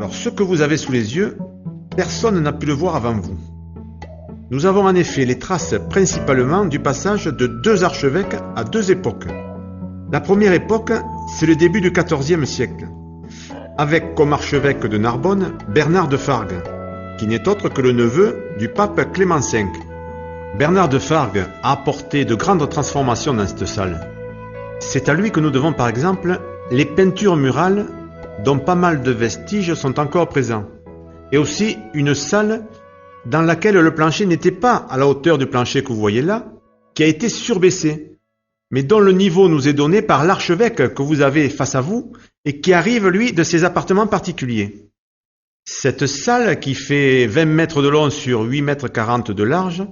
Alors ce que vous avez sous les yeux, personne n'a pu le voir avant vous. Nous avons en effet les traces principalement du passage de deux archevêques à deux époques. La première époque, c'est le début du XIVe siècle, avec comme archevêque de Narbonne Bernard de Fargue, qui n'est autre que le neveu du pape Clément V. Bernard de Fargue a apporté de grandes transformations dans cette salle. C'est à lui que nous devons par exemple les peintures murales dont pas mal de vestiges sont encore présents, et aussi une salle dans laquelle le plancher n'était pas à la hauteur du plancher que vous voyez là, qui a été surbaissé, mais dont le niveau nous est donné par l'archevêque que vous avez face à vous et qui arrive, lui, de ses appartements particuliers. Cette salle, qui fait 20 mètres de long sur 8 mètres 40 de large,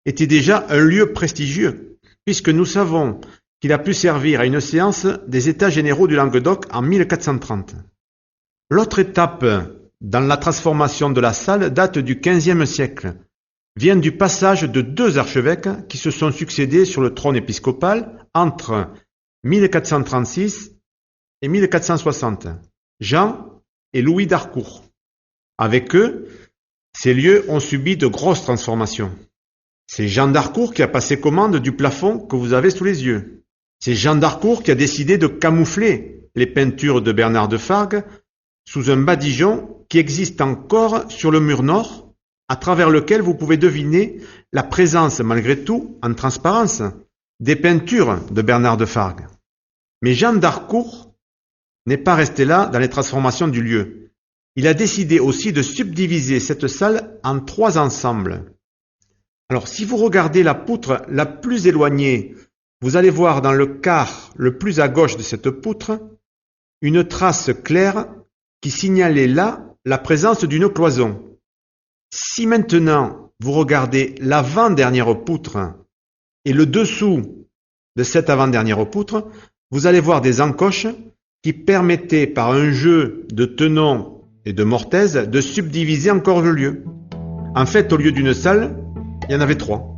était déjà un lieu prestigieux, puisque nous savons qu'il a pu servir à une séance des États généraux du Languedoc en 1430. L'autre étape dans la transformation de la salle date du XVe siècle, vient du passage de deux archevêques qui se sont succédés sur le trône épiscopal entre 1436 et 1460, Jean et Louis d'Harcourt. Avec eux, ces lieux ont subi de grosses transformations. C'est Jean d'Harcourt qui a passé commande du plafond que vous avez sous les yeux. C'est Jean d'Harcourt qui a décidé de camoufler les peintures de Bernard de Fargue sous un badigeon qui existe encore sur le mur nord, à travers lequel vous pouvez deviner la présence, malgré tout, en transparence, des peintures de Bernard de Fargue. Mais Jean d'Harcourt n'est pas resté là dans les transformations du lieu. Il a décidé aussi de subdiviser cette salle en trois ensembles. Alors, si vous regardez la poutre la plus éloignée, vous allez voir dans le quart le plus à gauche de cette poutre une trace claire qui signalait là la présence d'une cloison. Si maintenant vous regardez l'avant-dernière poutre et le dessous de cette avant-dernière poutre, vous allez voir des encoches qui permettaient par un jeu de tenons et de mortaises de subdiviser encore le lieu. En fait, au lieu d'une salle, il y en avait trois.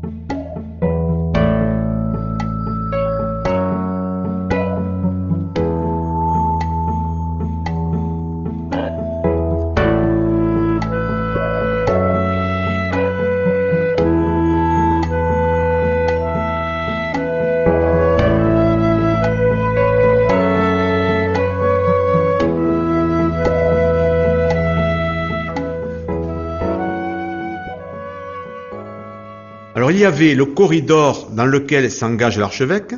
Alors il y avait le corridor dans lequel s'engage l'archevêque,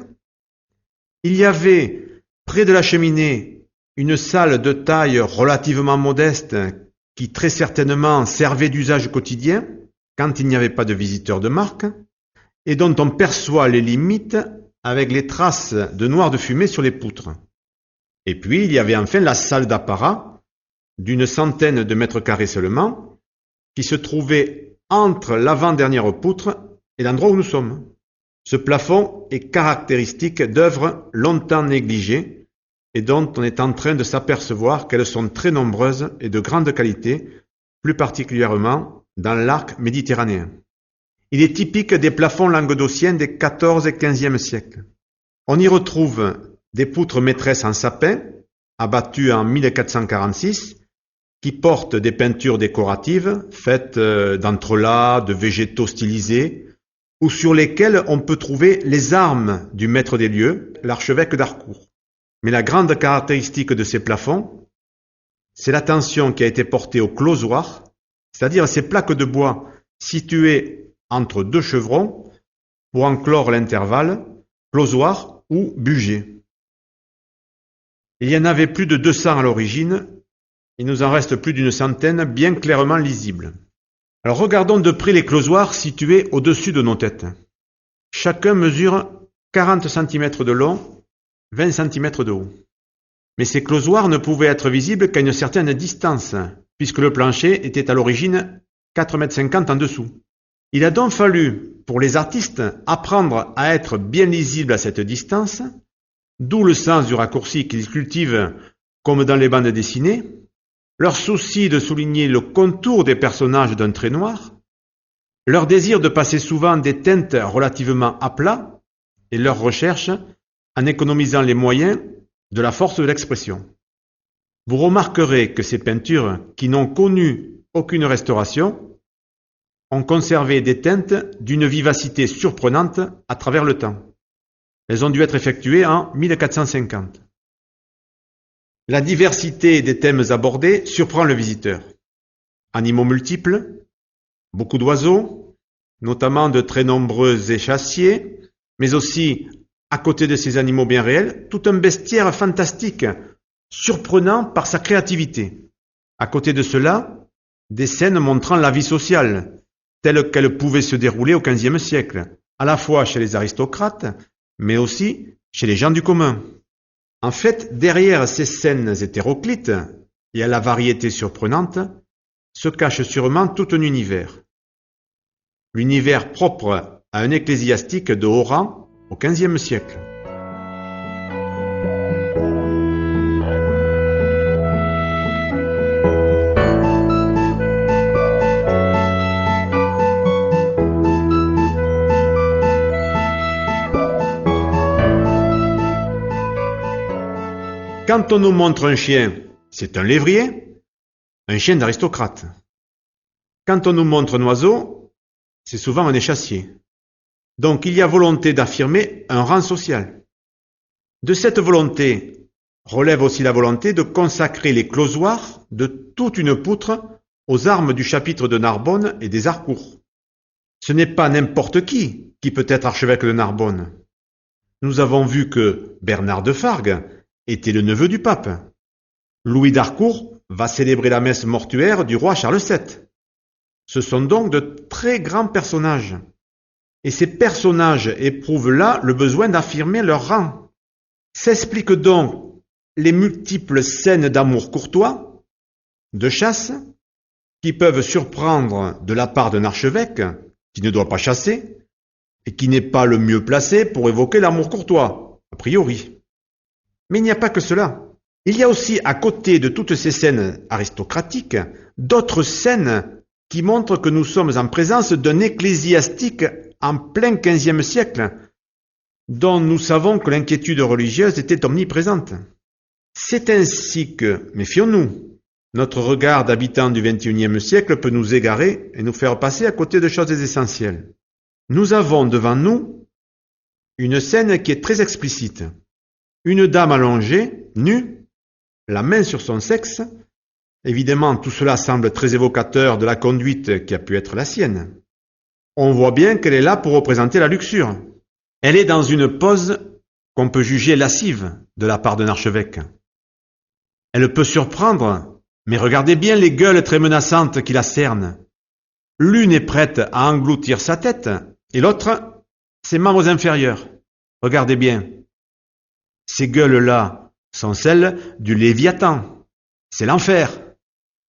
il y avait près de la cheminée une salle de taille relativement modeste qui très certainement servait d'usage quotidien quand il n'y avait pas de visiteurs de marque et dont on perçoit les limites avec les traces de noir de fumée sur les poutres. Et puis il y avait enfin la salle d'apparat d'une centaine de mètres carrés seulement qui se trouvait entre l'avant-dernière poutre et l'endroit où nous sommes. Ce plafond est caractéristique d'œuvres longtemps négligées et dont on est en train de s'apercevoir qu'elles sont très nombreuses et de grande qualité, plus particulièrement dans l'arc méditerranéen. Il est typique des plafonds languedociens des XIVe et XVe siècles. On y retrouve des poutres maîtresses en sapin, abattues en 1446, qui portent des peintures décoratives faites d'entrelacs, de végétaux stylisés, ou sur lesquelles on peut trouver les armes du maître des lieux, l'archevêque d'Harcourt. Mais la grande caractéristique de ces plafonds, c'est l'attention qui a été portée au closoir, c'est-à-dire ces plaques de bois situées entre deux chevrons pour en clore l'intervalle, closoir ou bugé. Il y en avait plus de 200 à l'origine, il nous en reste plus d'une centaine bien clairement lisibles. Alors regardons de près les closoirs situés au-dessus de nos têtes. Chacun mesure 40 cm de long, 20 cm de haut. Mais ces closoirs ne pouvaient être visibles qu'à une certaine distance, puisque le plancher était à l'origine 4,50 m en dessous. Il a donc fallu, pour les artistes, apprendre à être bien lisibles à cette distance, d'où le sens du raccourci qu'ils cultivent comme dans les bandes dessinées, leur souci de souligner le contour des personnages d'un trait noir, leur désir de passer souvent des teintes relativement à plat et leur recherche en économisant les moyens de la force de l'expression. vous remarquerez que ces peintures, qui n'ont connu aucune restauration, ont conservé des teintes d'une vivacité surprenante à travers le temps. Elles ont dû être effectuées en 1450. La diversité des thèmes abordés surprend le visiteur. Animaux multiples, beaucoup d'oiseaux, notamment de très nombreux échassiers, mais aussi, à côté de ces animaux bien réels, tout un bestiaire fantastique, surprenant par sa créativité. À côté de cela, des scènes montrant la vie sociale, telle qu'elle pouvait se dérouler au XVe siècle, à la fois chez les aristocrates, mais aussi chez les gens du commun. En fait, derrière ces scènes hétéroclites, et à la variété surprenante, se cache sûrement tout un univers. L'univers propre à un ecclésiastique de haut rang au XVe siècle. Quand on nous montre un chien, c'est un lévrier, un chien d'aristocrate. Quand on nous montre un oiseau, c'est souvent un échassier. Donc il y a volonté d'affirmer un rang social. De cette volonté relève aussi la volonté de consacrer les closoirs de toute une poutre aux armes du chapitre de Narbonne et des Harcourt. Ce n'est pas n'importe qui peut être archevêque de Narbonne. Nous avons vu que Bernard de Fargue était le neveu du pape. Louis d'Harcourt va célébrer la messe mortuaire du roi Charles VII. Ce sont donc de très grands personnages. Et ces personnages éprouvent là le besoin d'affirmer leur rang. S'expliquent donc les multiples scènes d'amour courtois, de chasse, qui peuvent surprendre de la part d'un archevêque qui ne doit pas chasser et qui n'est pas le mieux placé pour évoquer l'amour courtois, a priori. Mais il n'y a pas que cela. Il y a aussi, à côté de toutes ces scènes aristocratiques, d'autres scènes qui montrent que nous sommes en présence d'un ecclésiastique en plein XVe siècle, dont nous savons que l'inquiétude religieuse était omniprésente. C'est ainsi que, méfions-nous, notre regard d'habitant du XXIe siècle peut nous égarer et nous faire passer à côté de choses essentielles. Nous avons devant nous une scène qui est très explicite. Une dame allongée, nue, la main sur son sexe. Évidemment, tout cela semble très évocateur de la conduite qui a pu être la sienne. On voit bien qu'elle est là pour représenter la luxure. Elle est dans une pose qu'on peut juger lascive de la part d'un archevêque. Elle peut surprendre, mais regardez bien les gueules très menaçantes qui la cernent. L'une est prête à engloutir sa tête, et l'autre, ses membres inférieurs. Regardez bien. Ces gueules-là sont celles du Léviathan. C'est l'enfer.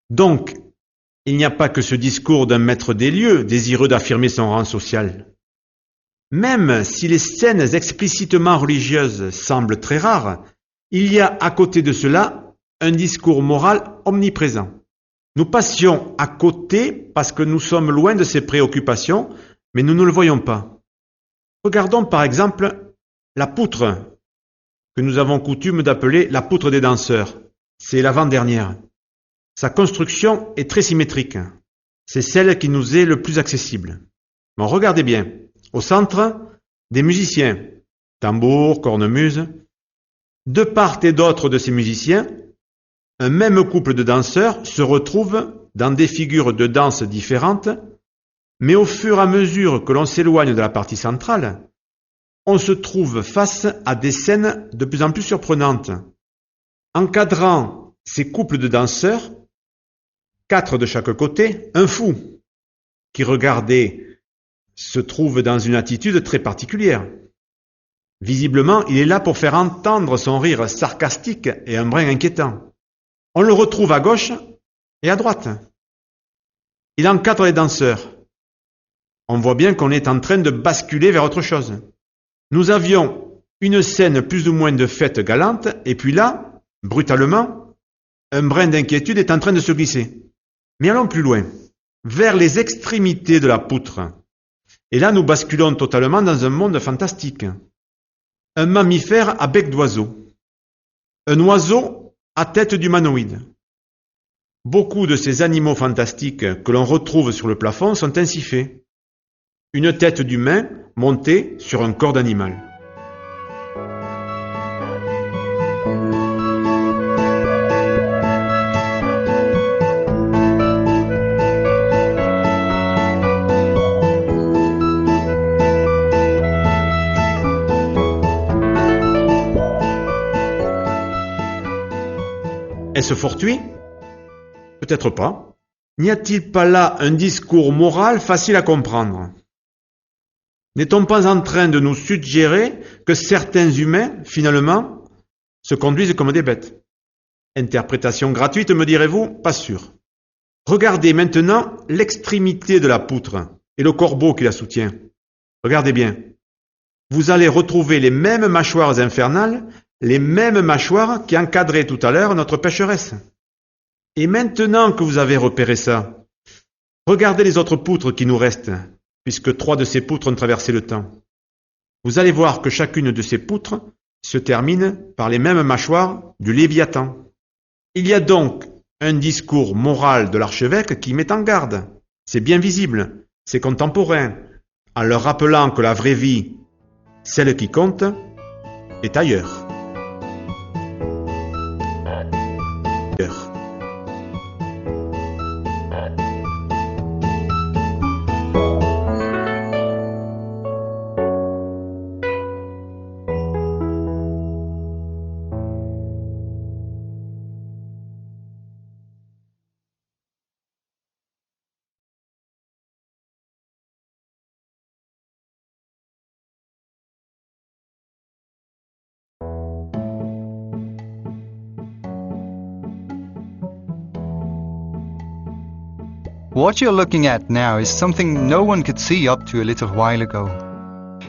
Donc, il n'y a pas que ce discours d'un maître des lieux désireux d'affirmer son rang social. Même si les scènes explicitement religieuses semblent très rares, il y a à côté de cela un discours moral omniprésent. Nous passions à côté parce que nous sommes loin de ces préoccupations, mais nous ne le voyons pas. Regardons par exemple la poutre que nous avons coutume d'appeler la poutre des danseurs. C'est l'avant-dernière. Sa construction est très symétrique. C'est celle qui nous est le plus accessible. Bon, regardez bien. Au centre, des musiciens, tambour, cornemuse. De part et d'autre de ces musiciens, un même couple de danseurs se retrouve dans des figures de danse différentes, mais au fur et à mesure que l'on s'éloigne de la partie centrale, on se trouve face à des scènes de plus en plus surprenantes. Encadrant ces couples de danseurs, 4 de chaque côté, un fou, qui regardé se trouve dans une attitude très particulière. Visiblement, il est là pour faire entendre son rire sarcastique et un brin inquiétant. On le retrouve à gauche et à droite. Il encadre les danseurs. On voit bien qu'on est en train de basculer vers autre chose. Nous avions une scène plus ou moins de fête galante, et puis là, brutalement, un brin d'inquiétude est en train de se glisser. Mais allons plus loin, vers les extrémités de la poutre. Et là, nous basculons totalement dans un monde fantastique. Un mammifère à bec d'oiseau. Un oiseau à tête d'humanoïde. Beaucoup de ces animaux fantastiques que l'on retrouve sur le plafond sont ainsi faits. Une tête d'humain montée sur un corps d'animal. Est-ce fortuit? Peut-être pas. N'y a-t-il pas là un discours moral facile à comprendre? N'est-on pas en train de nous suggérer que certains humains, finalement, se conduisent comme des bêtes? Interprétation gratuite, me direz-vous? Pas sûr. Regardez maintenant l'extrémité de la poutre et le corbeau qui la soutient. Regardez bien. Vous allez retrouver les mêmes mâchoires infernales, les mêmes mâchoires qui encadraient tout à l'heure notre pécheresse. Et maintenant que vous avez repéré ça, regardez les autres poutres qui nous restent, puisque 3 de ces poutres ont traversé le temps. Vous allez voir que chacune de ces poutres se termine par les mêmes mâchoires du Léviathan. Il y a donc un discours moral de l'archevêque qui met en garde. C'est bien visible, c'est contemporain, en leur rappelant que la vraie vie, celle qui compte, est ailleurs. What you're looking at now is something no one could see up to a little while ago.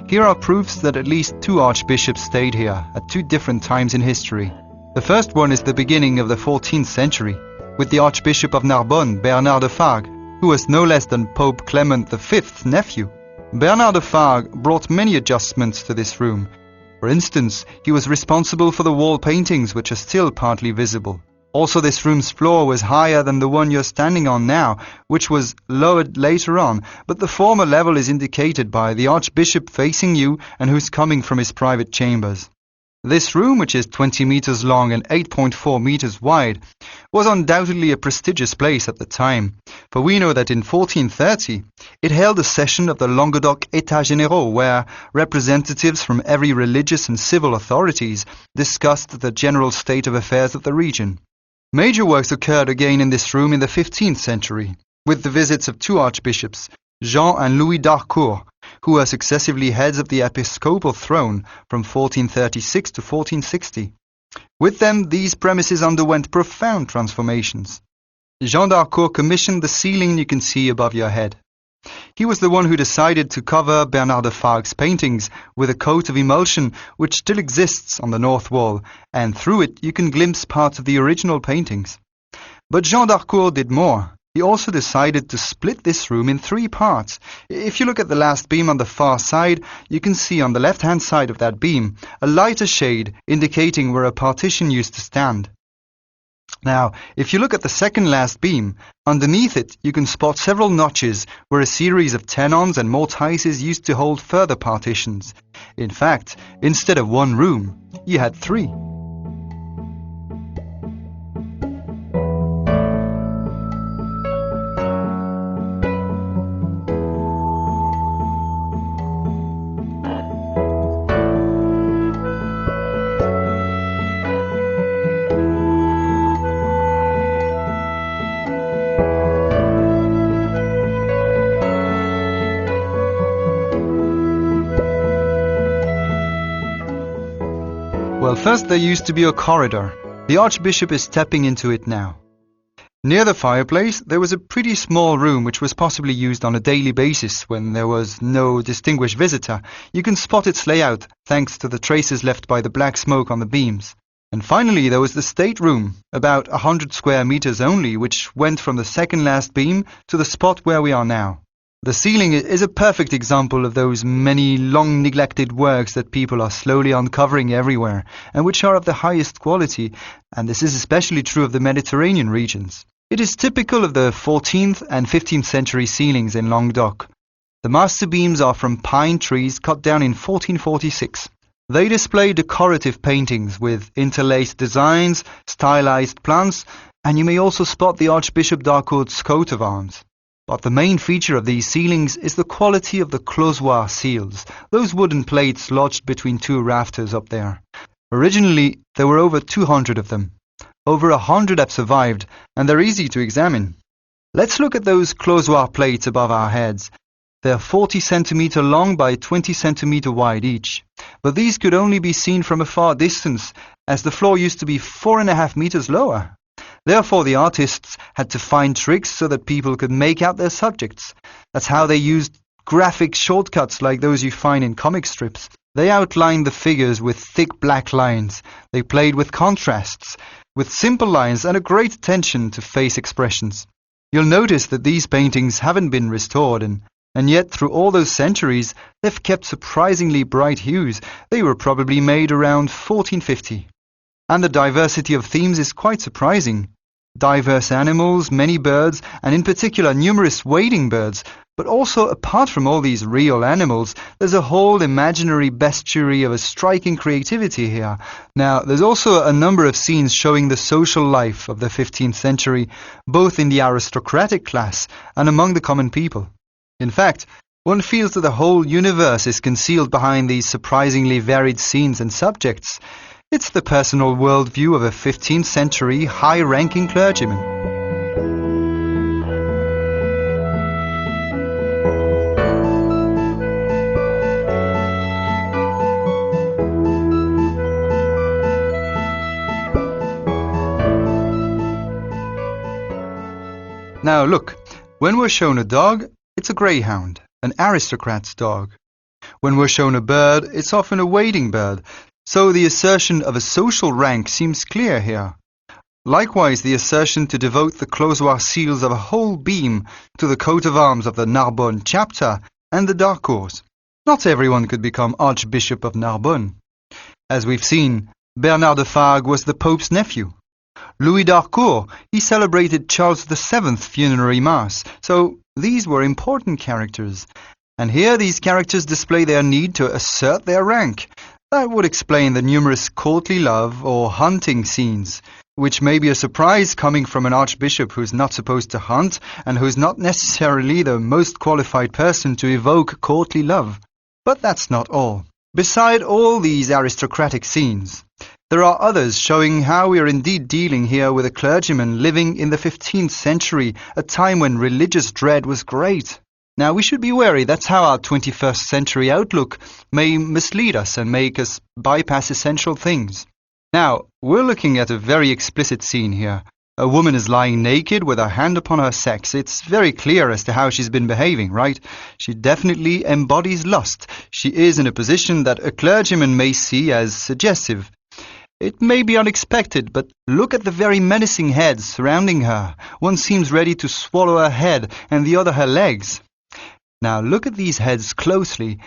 Here are proofs that at least 2 archbishops stayed here at 2 different times in history. The first one is the beginning of the 14th century, with the Archbishop of Narbonne, Bernard de Fargue, who was no less than Pope Clement V's nephew. Bernard de Fargue brought many adjustments to this room. For instance, he was responsible for the wall paintings, which are still partly visible. Also, this room's floor was higher than the one you're standing on now, which was lowered later on, but the former level is indicated by the Archbishop facing you and who's coming from his private chambers. This room, which is 20 meters long and 8.4 meters wide, was undoubtedly a prestigious place at the time, for we know that in 1430 it held a session of the Languedoc États Généraux, where representatives from every religious and civil authorities discussed the general state of affairs of the region. Major works occurred again in this room in the 15th century, with the visits of 2 archbishops, Jean and Louis d'Harcourt, who were successively heads of the episcopal throne from 1436 to 1460. With them, these premises underwent profound transformations. Jean d'Harcourt commissioned the ceiling you can see above your head. He was the one who decided to cover Bernard de Fargue's paintings with a coat of emulsion which still exists on the north wall, and through it you can glimpse parts of the original paintings. But Jean d'Harcourt did more. He also decided to split this room in 3 parts. If you look at the last beam on the far side, you can see on the left-hand side of that beam a lighter shade indicating where a partition used to stand. Now, if you look at the second last beam, underneath it you can spot several notches where a series of tenons and mortices used to hold further partitions. In fact, instead of 1 room, you had 3. Well, first there used to be a corridor. The Archbishop is stepping into it now. Near the fireplace there was a pretty small room which was possibly used on a daily basis when there was no distinguished visitor. You can spot its layout thanks to the traces left by the black smoke on the beams. And finally there was the stateroom, about 100 square meters only, which went from the second last beam to the spot where we are now. The ceiling is a perfect example of those many long-neglected works that people are slowly uncovering everywhere, and which are of the highest quality, and this is especially true of the Mediterranean regions. It is typical of the 14th and 15th century ceilings in Languedoc. The master beams are from pine trees cut down in 1446. They display decorative paintings with interlaced designs, stylized plants, and you may also spot the Archbishop d'Harcourt's coat of arms. But the main feature of these ceilings is the quality of the closoir seals, those wooden plates lodged between two rafters up there. Originally, there were over 200 of them. Over 100 have survived, and they're easy to examine. Let's look at those closoir plates above our heads. They're 40 centimeter long by 20 centimeter wide each. But these could only be seen from a far distance, as the floor used to be 4.5 meters lower. Therefore, the artists had to find tricks so that people could make out their subjects. That's how they used graphic shortcuts like those you find in comic strips. They outlined the figures with thick black lines. They played with contrasts, with simple lines and a great attention to face expressions. You'll notice that these paintings haven't been restored, and yet through all those centuries, they've kept surprisingly bright hues. They were probably made around 1450. And the diversity of themes is quite surprising. Diverse animals, many birds, and in particular numerous wading birds. But also, apart from all these real animals, there's a whole imaginary bestiary of a striking creativity here. Now, there's also a number of scenes showing the social life of the 15th century, both in the aristocratic class and among the common people. In fact, one feels that the whole universe is concealed behind these surprisingly varied scenes and subjects. It's the personal worldview of a 15th century high-ranking clergyman. Now look, when we're shown a dog, it's a greyhound, an aristocrat's dog. When we're shown a bird, it's often a wading bird. So the assertion of a social rank seems clear here. Likewise, the assertion to devote the closoir seals of a whole beam to the coat of arms of the Narbonne chapter and the d'Harcourts. Not everyone could become Archbishop of Narbonne. As we've seen, Bernard de Fargue was the Pope's nephew. Louis d'Harcourt, he celebrated Charles VII's funerary mass, so these were important characters. And here these characters display their need to assert their rank. That would explain the numerous courtly love or hunting scenes, which may be a surprise coming from an archbishop who's not supposed to hunt and who's not necessarily the most qualified person to evoke courtly love. But that's not all. Beside all these aristocratic scenes, there are others showing how we are indeed dealing here with a clergyman living in the 15th century, a time when religious dread was great. Now, we should be wary. That's how our 21st century outlook may mislead us and make us bypass essential things. Now, we're looking at a very explicit scene here. A woman is lying naked with her hand upon her sex. It's very clear as to how she's been behaving, right? She definitely embodies lust. She is in a position that a clergyman may see as suggestive. It may be unexpected, but look at the very menacing heads surrounding her. One seems ready to swallow her head and the other her legs. Now look at these heads closely.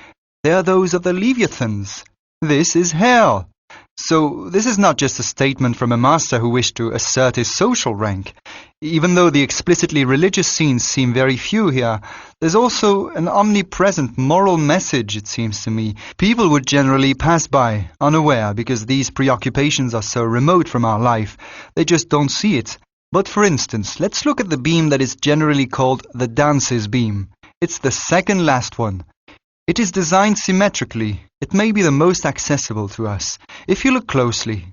They are those of the Leviathans. This is hell. So this is not just a statement from a master who wished to assert his social rank. Even though the explicitly religious scenes seem very few here, there's also an omnipresent moral message, it seems to me. People would generally pass by, unaware, because these preoccupations are so remote from our life. They just don't see it. But for instance, let's look at the beam that is generally called the dancer's beam. It's the second last one. It is designed symmetrically. It may be the most accessible to us. If you look closely,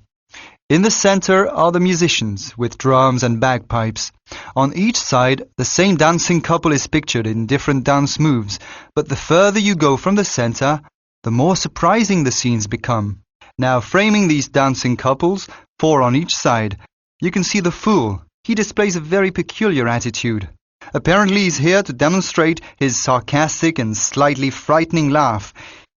in the center are the musicians with drums and bagpipes. On each side, the same dancing couple is pictured in different dance moves, but the further you go from the center, the more surprising the scenes become. Now, framing these dancing couples, 4 on each side, you can see the fool. He displays a very peculiar attitude. Apparently he's here to demonstrate his sarcastic and slightly frightening laugh.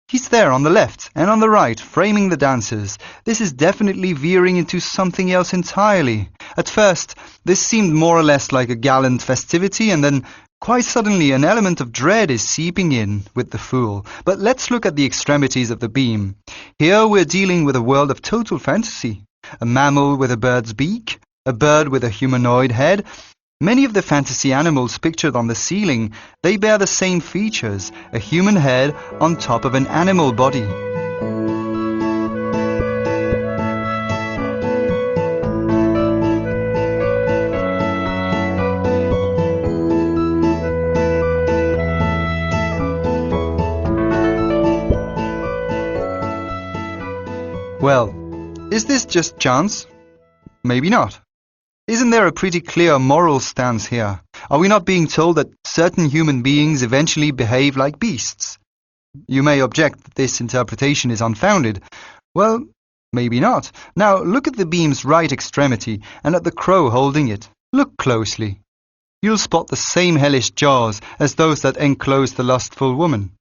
He's there on the left and on the right, framing the dancers. This is definitely veering into something else entirely. At first, this seemed more or less like a gallant festivity, and then Quite suddenly, an element of dread is seeping in with the fool. But let's look at the extremities of the beam. Here we're dealing with a world of total fantasy. A mammal with a bird's beak, a bird with a humanoid head. Many of the fantasy animals pictured on the ceiling, they bear the same features, a human head on top of an animal body. Well, is this just chance? Maybe not. Isn't there a pretty clear moral stance here? Are we not being told that certain human beings eventually behave like beasts? You may object that this interpretation is unfounded. Well, maybe not. Now look at the beam's right extremity and at the crow holding it. Look closely. You'll spot the same hellish jaws as those that enclose the lustful woman.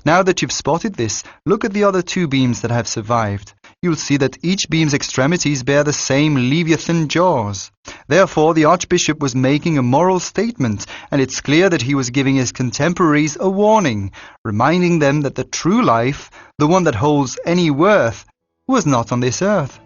Now that you've spotted this, look at the other two beams that have survived. You'll see that each beam's extremities bear the same Leviathan jaws. Therefore, the Archbishop was making a moral statement, and it's clear that he was giving his contemporaries a warning, reminding them that the true life, the one that holds any worth, was not on this earth.